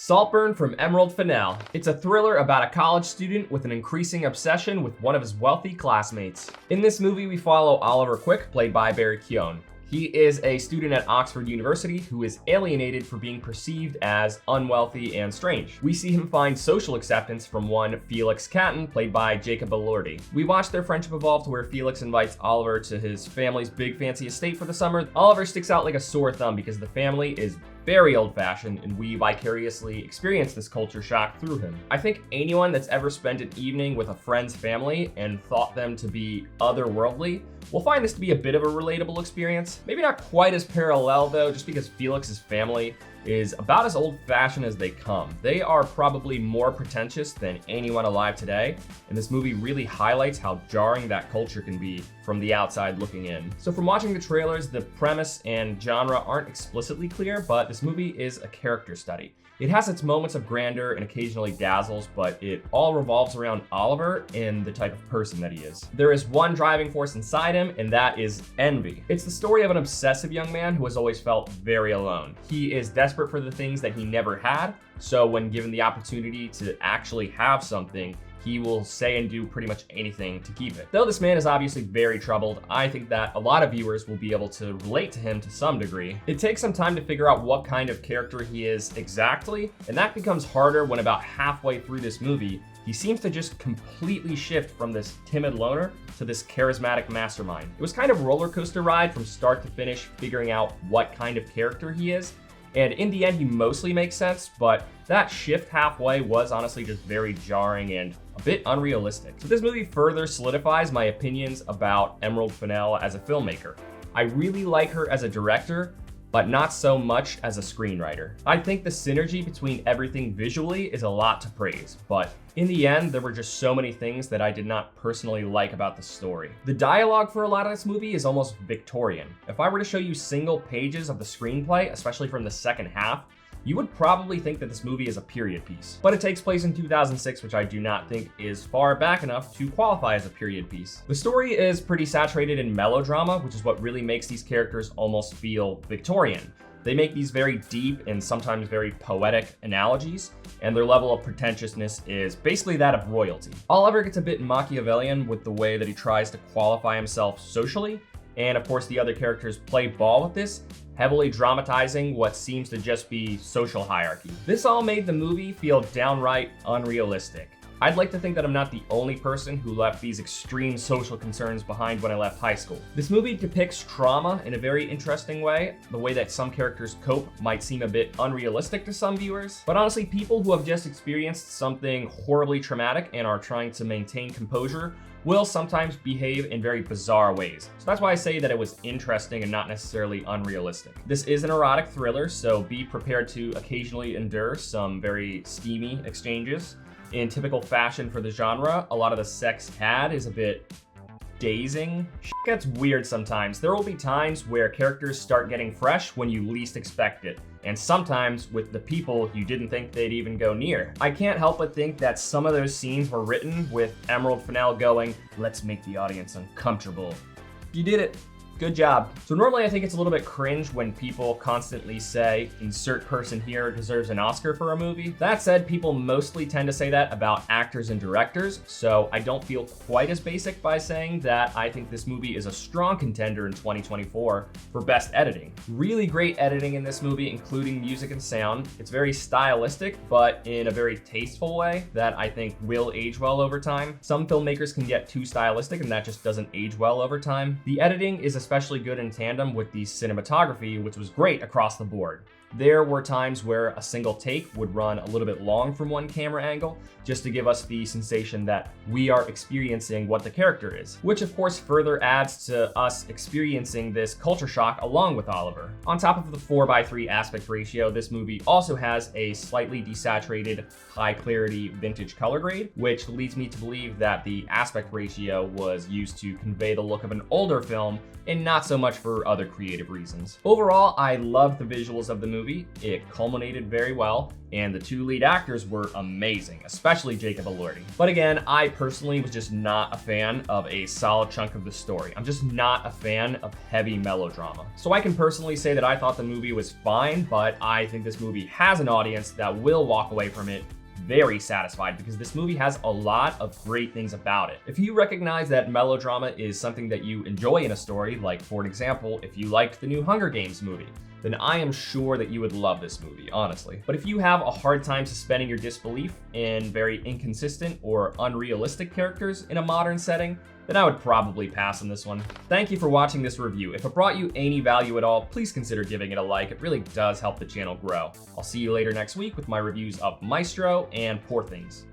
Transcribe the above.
Saltburn from Fennell. It's a thriller about a college student with an increasing obsession with one of his wealthy classmates. In this movie, we follow Oliver Quick, played by Keoghan. He is a student at Oxford University who is alienated for being perceived as unwealthy and strange. We see him find social acceptance from one Felix Catton, played by Elordi. We watch their friendship evolve to where Felix invites Oliver to his family's big fancy estate for the summer. Oliver sticks out like a sore thumb because the family is very old-fashioned, and we vicariously experience this culture shock through him. I think anyone that's ever spent an evening with a friend's family and thought them to be otherworldly will find this to be a bit of a relatable experience. Maybe not quite as parallel though, just because Felix's family is about as old-fashioned as they come. They are probably more pretentious than anyone alive today, and this movie really highlights how jarring that culture can be from the outside looking in. So from watching the trailers, the premise and genre aren't explicitly clear, but this movie is a character study. It has its moments of grandeur and occasionally dazzles, but it all revolves around Oliver and the type of person that he is. There is one driving force inside him, and that is envy. It's the story of an obsessive young man who has always felt very alone. He is desperate for the things that he never had, so when given the opportunity to actually have something, he will say and do pretty much anything to keep it. Though this man is obviously very troubled, I think that a lot of viewers will be able to relate to him to some degree. It takes some time to figure out what kind of character he is exactly, and that becomes harder when about halfway through this movie, he seems to just completely shift from this timid loner to this charismatic mastermind. It was kind of a roller coaster ride from start to finish, figuring out what kind of character he is. And in the end, he mostly makes sense, but that shift halfway was honestly just very jarring and a bit unrealistic. So this movie further solidifies my opinions about Fennell as a filmmaker. I really like her as a director, but not so much as a screenwriter. I think the synergy between everything visually is a lot to praise, but in the end, there were just so many things that I did not personally like about the story. The dialogue for a lot of this movie is almost Victorian. If I were to show you single pages of the screenplay, especially from the second half, you would probably think that this movie is a period piece. But it takes place in 2006, which I do not think is far back enough to qualify as a period piece. The story is pretty saturated in melodrama, which is what really makes these characters almost feel Victorian. They make these very deep and sometimes very poetic analogies, and their level of pretentiousness is basically that of royalty. Oliver gets a bit Machiavellian with the way that he tries to qualify himself socially, and of course the other characters play ball with this, heavily dramatizing what seems to just be social hierarchy. This all made the movie feel downright unrealistic. I'd like to think that I'm not the only person who left these extreme social concerns behind when I left high school. This movie depicts trauma in a very interesting way. The way that some characters cope might seem a bit unrealistic to some viewers, but honestly, people who have just experienced something horribly traumatic and are trying to maintain composure will sometimes behave in very bizarre ways. So that's why I say that it was interesting and not necessarily unrealistic. This is an erotic thriller, so be prepared to occasionally endure some very steamy exchanges. In typical fashion for the genre, a lot of the sex had is a bit dazing. Shit gets weird sometimes. There will be times where characters start getting fresh when you least expect it, and sometimes with the people you didn't think they'd even go near. I can't help but think that some of those scenes were written with Fennell going, "Let's make the audience uncomfortable." You did it. Good job. So normally I think it's a little bit cringe when people constantly say, "Insert person here deserves an Oscar for a movie." That said, people mostly tend to say that about actors and directors, so I don't feel quite as basic by saying that I think this movie is a strong contender in 2024 for best editing. Really great editing in this movie, including music and sound. It's very stylistic, but in a very tasteful way that I think will age well over time. Some filmmakers can get too stylistic and that just doesn't age well over time. The editing is especially good in tandem with the cinematography, which was great across the board. There were times where a single take would run a little bit long from one camera angle, just to give us the sensation that we are experiencing what the character is, which of course further adds to us experiencing this culture shock along with Oliver. On top of the 4:3 aspect ratio, this movie also has a slightly desaturated, high clarity vintage color grade, which leads me to believe that the aspect ratio was used to convey the look of an older film and not so much for other creative reasons. Overall, I love the visuals of the movie. It culminated very well, and the two lead actors were amazing, especially Jacob Elordi. But again, I personally was just not a fan of a solid chunk of the story. I'm just not a fan of heavy melodrama. So I can personally say that I thought the movie was fine, but I think this movie has an audience that will walk away from it very satisfied because this movie has a lot of great things about it. If you recognize that melodrama is something that you enjoy in a story, like for example, if you liked the new Hunger Games movie, then I am sure that you would love this movie, honestly. But if you have a hard time suspending your disbelief in very inconsistent or unrealistic characters in a modern setting, then I would probably pass on this one. Thank you for watching this review. If it brought you any value at all, please consider giving it a like. It really does help the channel grow. I'll see you later next week with my reviews of Maestro and Poor Things.